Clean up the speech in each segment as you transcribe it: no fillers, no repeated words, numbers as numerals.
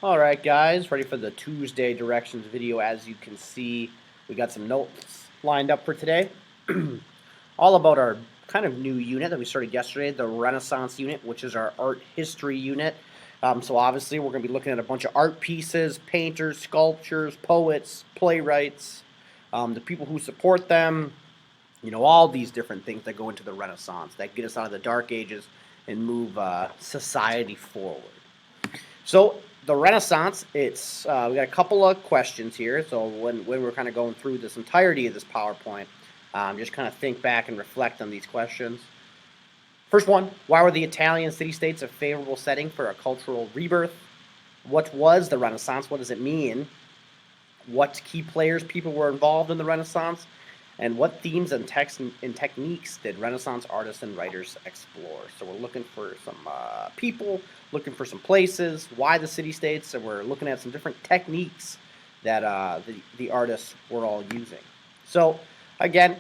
Alright guys, ready for the Tuesday directions video. As you can see, we got some notes lined up for today. All about our kind of new unit that we started yesterday, the Renaissance unit, which is our art history unit. So obviously we're going to be looking at a bunch of art pieces, painters, sculptures, poets, playwrights, the people who support them, all these different things that go into the Renaissance that get us out of the Dark Ages and move society forward. So the Renaissance, it's we got a couple of questions here. So when we're kind of going through this entirety of this PowerPoint, just kind of think back and reflect on these questions. First one, why were the Italian city-states a favorable setting for a cultural rebirth? What was the Renaissance? What does it mean? What key players, people were involved in the Renaissance? And what themes and techniques did Renaissance artists and writers explore? So we're looking for some people, looking for some places, why the city-states, and we're looking at some different techniques that the artists were all using. So again,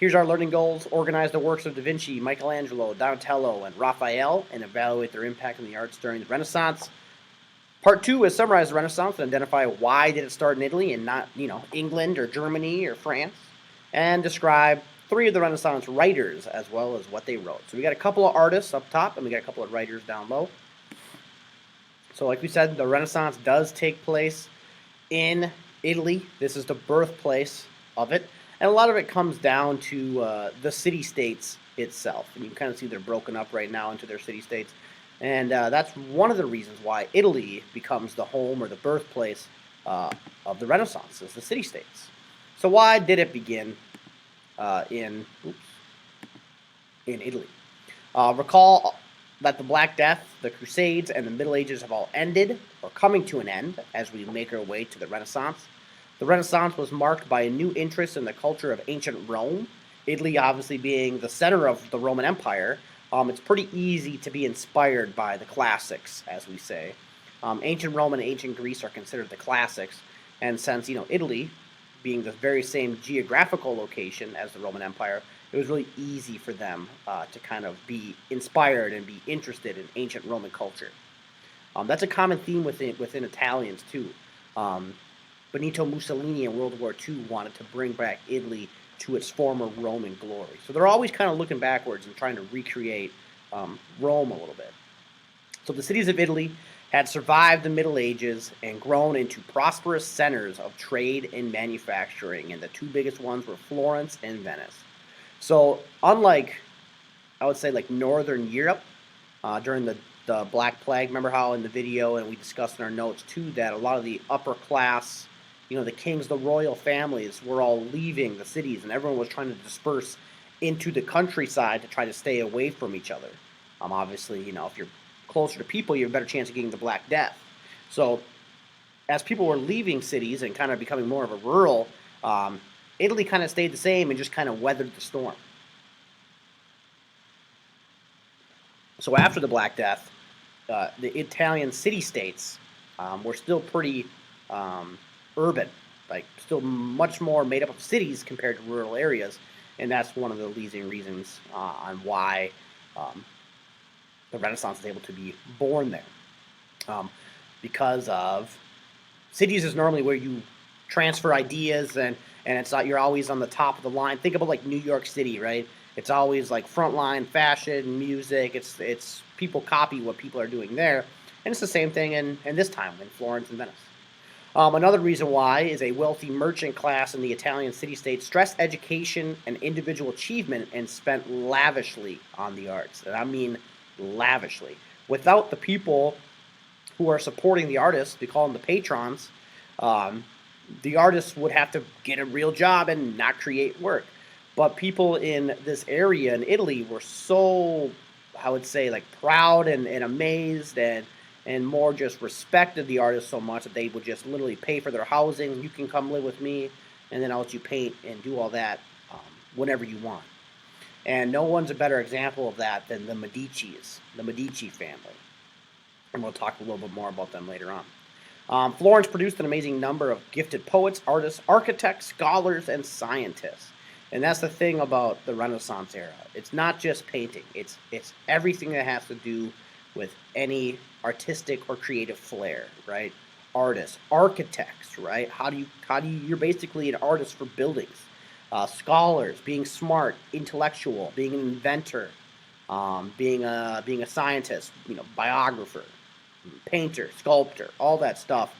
here's our learning goals. Organize the works of Da Vinci, Michelangelo, Donatello, and Raphael, and evaluate their impact on the arts during the Renaissance. Part 2 is summarize the Renaissance and identify why did it start in Italy and not, England or Germany or France. And describe 3 of the Renaissance writers as well as what they wrote. So we got a couple of artists up top and we got a couple of writers down low. So like we said, the Renaissance does take place in Italy. This is the birthplace of it. And a lot of it comes down to the city-states itself. And you can kind of see they're broken up right now into their city-states. And that's one of the reasons why Italy becomes the home or the birthplace of the Renaissance, is the city-states. So why did it begin in Italy? Recall that the Black Death, the Crusades, and the Middle Ages have all ended or coming to an end as we make our way to the Renaissance. The Renaissance was marked by a new interest in the culture of ancient Rome. Italy obviously being the center of the Roman Empire, it's pretty easy to be inspired by the classics, as we say. Ancient Rome and ancient Greece are considered the classics, and since Italy being the very same geographical location as the Roman Empire, it was really easy for them to kind of be inspired and be interested in ancient Roman culture. That's a common theme within Italians too. Benito Mussolini in World War II wanted to bring back Italy to its former Roman glory. So they're always kind of looking backwards and trying to recreate Rome a little bit. So the cities of Italy had survived the Middle Ages and grown into prosperous centers of trade and manufacturing, and the 2 biggest ones were Florence and Venice. So unlike, I would say, like Northern Europe during the Black Plague, remember how in the video, and we discussed in our notes too, that a lot of the upper class, the kings, the royal families were all leaving the cities, and everyone was trying to disperse into the countryside to try to stay away from each other. Obviously, if you're closer to people, you have a better chance of getting the Black Death. So as people were leaving cities and kind of becoming more of a rural, Italy kind of stayed the same and just kind of weathered the storm. So after the Black Death, the Italian city-states were still pretty urban, like still much more made up of cities compared to rural areas, and that's one of the leading reasons on why the Renaissance is able to be born there. Because of cities is normally where you transfer ideas, and it's not, you're always on the top of the line. Think about like New York City, right? It's always like frontline fashion, music. It's people copy what people are doing there, and it's the same thing in this time in Florence and Venice. Another reason why is a wealthy merchant class in the Italian city-states stressed education and individual achievement and spent lavishly on the arts. And I mean lavishly. Without the people who are supporting the artists, we call them the patrons, the artists would have to get a real job and not create work. But people in this area in Italy were so, I would say, like proud and amazed and more just respected the artists so much that they would just literally pay for their housing. You can come live with me, and then I'll let you paint and do all that whenever you want. And no one's a better example of that than the Medicis, the Medici family. And we'll talk a little bit more about them later on. Florence produced an amazing number of gifted poets, artists, architects, scholars, and scientists. And that's the thing about the Renaissance era. It's not just painting. It's everything that has to do with any artistic or creative flair, right? Artists, architects, right? You're basically an artist for buildings. Scholars, being smart, intellectual, being an inventor, being a scientist, biographer, painter, sculptor, all that stuff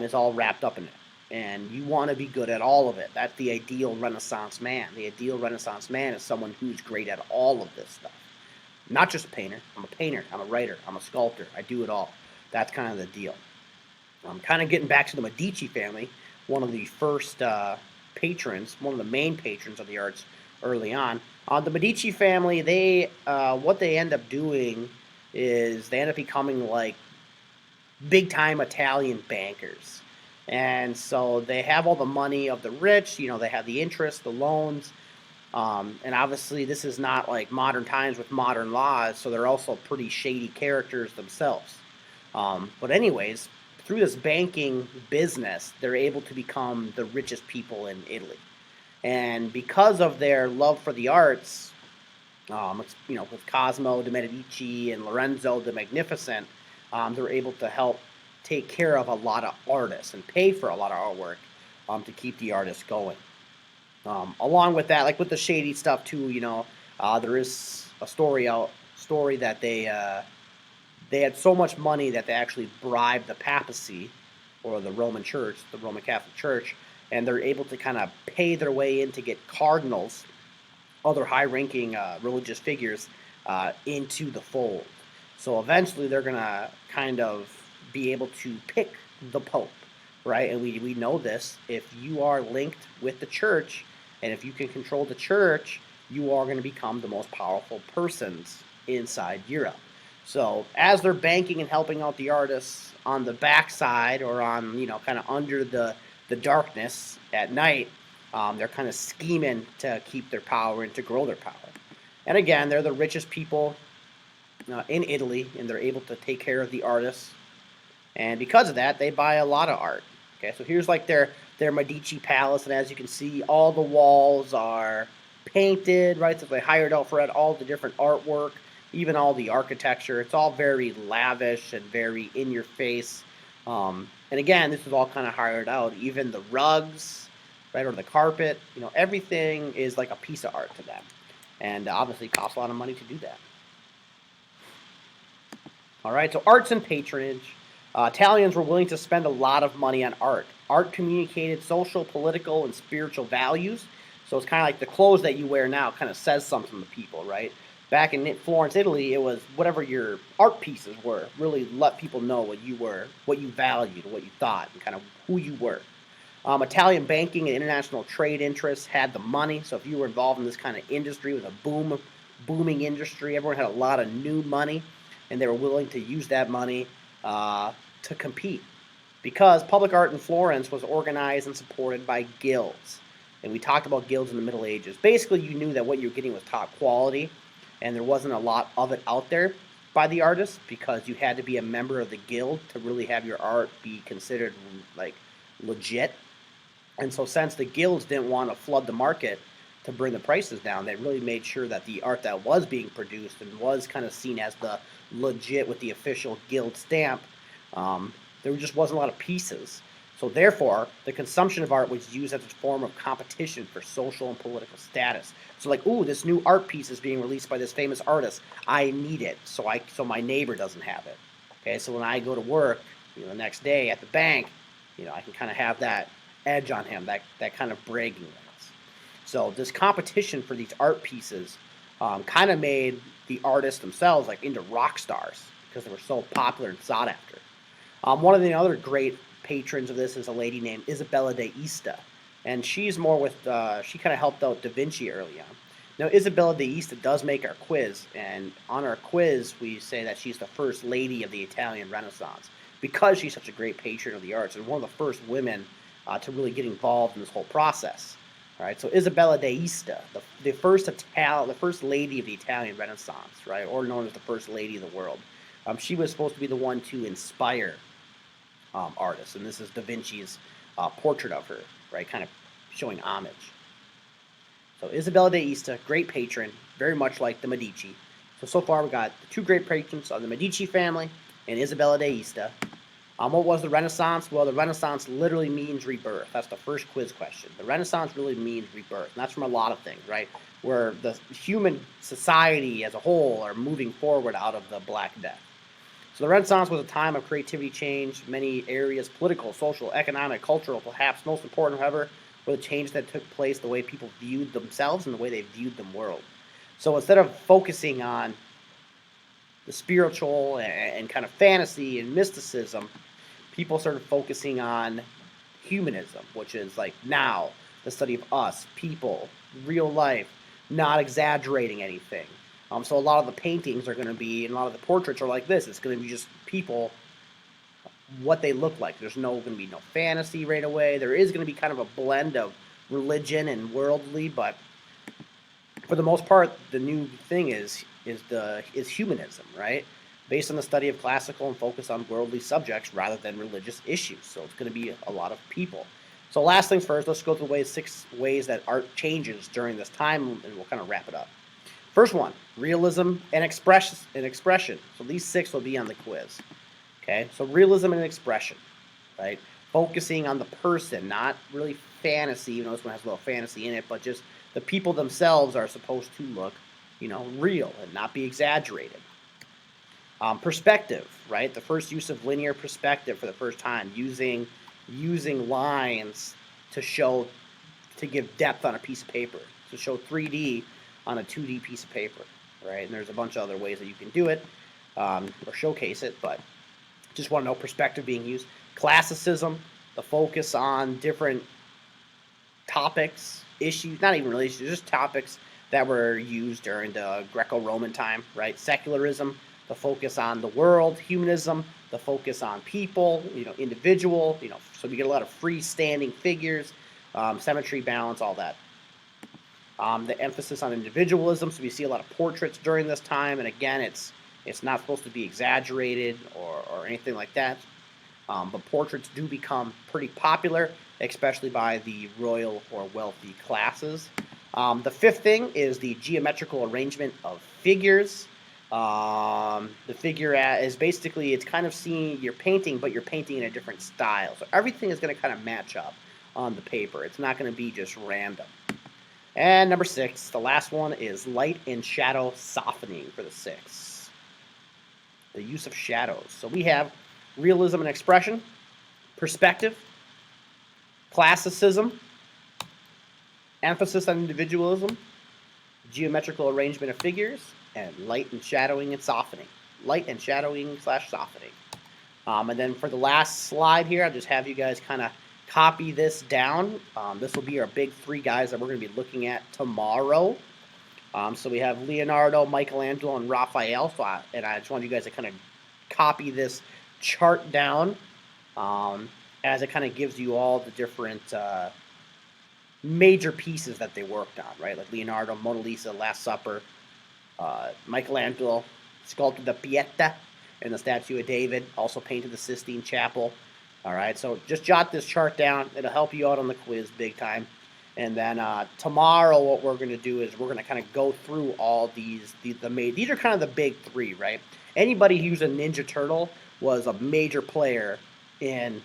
is all wrapped up in it. And you want to be good at all of it. That's the ideal Renaissance man. The ideal Renaissance man is someone who's great at all of this stuff. Not just a painter. I'm a painter. I'm a writer. I'm a sculptor. I do it all. That's kind of the deal. I'm kind of getting back to the Medici family, one of the first patrons, one of the main patrons of the arts early on. The Medici family, what they end up doing is they end up becoming like big-time Italian bankers. And so they have all the money of the rich, they have the interest, the loans, and obviously this is not like modern times with modern laws, so they're also pretty shady characters themselves. But anyways, through this banking business, they're able to become the richest people in Italy. And because of their love for the arts, with Cosimo de' Medici and Lorenzo the Magnificent, they're able to help take care of a lot of artists and pay for a lot of artwork to keep the artists going. Along with that, like with the shady stuff too, there is a story that they had so much money that they actually bribed the papacy or the Roman Church, the Roman Catholic Church, and they're able to kind of pay their way in to get cardinals, other high-ranking religious figures, into the fold. So eventually they're going to kind of be able to pick the Pope, right? And we know this. If you are linked with the church, and if you can control the church, you are going to become the most powerful persons inside Europe. So as they're banking and helping out the artists on the backside or on, kind of under the darkness at night, they're kind of scheming to keep their power and to grow their power. And again, they're the richest people in Italy, and they're able to take care of the artists. And because of that, they buy a lot of art. Okay, so here's like their Medici palace, and as you can see, all the walls are painted, right? So they hired out for it, all the different artwork, even all the architecture. It's all very lavish and very in your face. And again, this is all kind of hired out. Even the rugs, right, or the carpet, everything is like a piece of art to them. And obviously it costs a lot of money to do that. All right, so arts and patronage. Italians were willing to spend a lot of money on art. Art communicated social, political, and spiritual values. So it's kind of like the clothes that you wear now kind of says something to people, right? Back in Florence, Italy, it was whatever your art pieces were. Really let people know what you were, what you valued, what you thought, and kind of who you were. Italian banking and international trade interests had the money. So if you were involved in this kind of industry, it was a booming industry. Everyone had a lot of new money, and they were willing to use that money to compete. Because public art in Florence was organized and supported by guilds. And we talked about guilds in the Middle Ages. Basically, you knew that what you were getting was top quality, and there wasn't a lot of it out there by the artists because you had to be a member of the guild to really have your art be considered like legit. And so since the guilds didn't want to flood the market to bring the prices down, they really made sure that the art that was being produced and was kind of seen as the legit with the official guild stamp, there just wasn't a lot of pieces. So therefore, the consumption of art was used as a form of competition for social and political status. So like, ooh, this new art piece is being released by this famous artist. I need it, so my neighbor doesn't have it. Okay, so when I go to work, the next day at the bank, I can kind of have that edge on him, that kind of bragging rights. So this competition for these art pieces kind of made the artists themselves like into rock stars because they were so popular and sought after. One of the other great patrons of this is a lady named Isabella d'Este, and she's more with she kind of helped out Da Vinci early on. Now Isabella d'Este does make our quiz, and on our quiz we say that she's the first lady of the Italian Renaissance because she's such a great patron of the arts and one of the first women to really get involved in this whole process. All right, so Isabella d'Este, the first lady of the Italian Renaissance, right, or known as the first lady of the world. She was supposed to be the one to inspire artists, and this is Da Vinci's portrait of her, right, kind of showing homage. So Isabella d'Este, great patron, very much like the Medici. So far we got the two great patrons of the Medici family and Isabella d'Este. What was the Renaissance? Well, the Renaissance literally means rebirth. That's the first quiz question. The Renaissance really means rebirth. And that's from a lot of things, right? Where the human society as a whole are moving forward out of the Black Death. So the Renaissance was a time of creativity change, many areas, political, social, economic, cultural, perhaps most important, however, were the change that took place, the way people viewed themselves and the way they viewed the world. So instead of focusing on the spiritual and kind of fantasy and mysticism, people started focusing on humanism, which is like now, the study of us, people, real life, not exaggerating anything. So a lot of the paintings are going to be, and a lot of the portraits are like this. It's going to be just people, what they look like. There's going to be no fantasy right away. There is going to be kind of a blend of religion and worldly, but for the most part, the new thing is humanism, right? Based on the study of classical and focus on worldly subjects rather than religious issues. So it's going to be a lot of people. So last things first, let's go through the 6 ways that art changes during this time, and we'll kind of wrap it up. First one, realism and expression. So these 6 will be on the quiz. Okay, so realism and expression, right? Focusing on the person, not really fantasy, even though this one has a little fantasy in it, but just the people themselves are supposed to look, real and not be exaggerated. Perspective, right? The first use of linear perspective for the first time, using lines to give depth on a piece of paper, to show 3D on a 2D piece of paper, right? And there's a bunch of other ways that you can do it or showcase it, but just want to know perspective being used. Classicism, the focus on different topics, issues, not even really issues, just topics that were used during the Greco-Roman time, right? Secularism, the focus on the world. Humanism, the focus on people, individual, so we get a lot of freestanding figures, symmetry, balance, all that. The emphasis on individualism, so we see a lot of portraits during this time, and again, it's not supposed to be exaggerated or anything like that, but portraits do become pretty popular, especially by the royal or wealthy classes. The 5th thing is the geometrical arrangement of figures. The figure is basically, it's kind of seeing your painting, but you're painting in a different style. So everything is going to kind of match up on the paper. It's not going to be just random. And number 6, the last one, is light and shadow softening for the 6. The use of shadows. So we have realism and expression, perspective, classicism, emphasis on individualism, geometrical arrangement of figures, and light and shadowing and softening. Light and shadowing / softening. And then for the last slide here, I'll just have you guys kind of copy this down. This will be our big 3 guys that we're going to be looking at tomorrow. So we have Leonardo, Michelangelo, and Raphael. And I just want you guys to kind of copy this chart down as it kind of gives you all the different major pieces that they worked on, right? Like Leonardo, Mona Lisa, Last Supper. Michelangelo sculpted the Pieta and the statue of David, also painted the Sistine Chapel. All right, so just jot this chart down. It'll help you out on the quiz big time. And then tomorrow what we're going to do is we're going to kind of go through all these. These are kind of the big 3, right? Anybody who's a Ninja Turtle was a major player in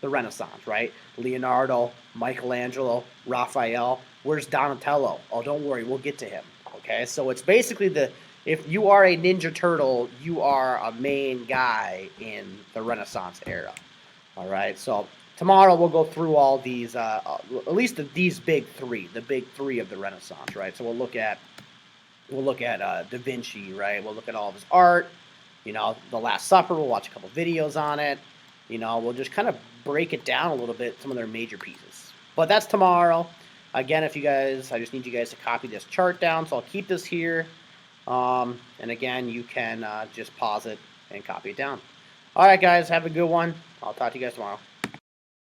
the Renaissance, right? Leonardo, Michelangelo, Raphael. Where's Donatello? Oh, don't worry, we'll get to him. Okay, so it's basically if you are a Ninja Turtle, you are a main guy in the Renaissance era. All right, so tomorrow we'll go through all these, at least these big 3, the big 3 of the Renaissance, right? So we'll look at Da Vinci, right? We'll look at all of his art, the Last Supper. We'll watch a couple videos on it. We'll just kind of break it down a little bit, some of their major pieces. But that's tomorrow. Again, I just need you guys to copy this chart down, so I'll keep this here. And again, you can just pause it and copy it down. All right, guys, have a good one. I'll talk to you guys tomorrow.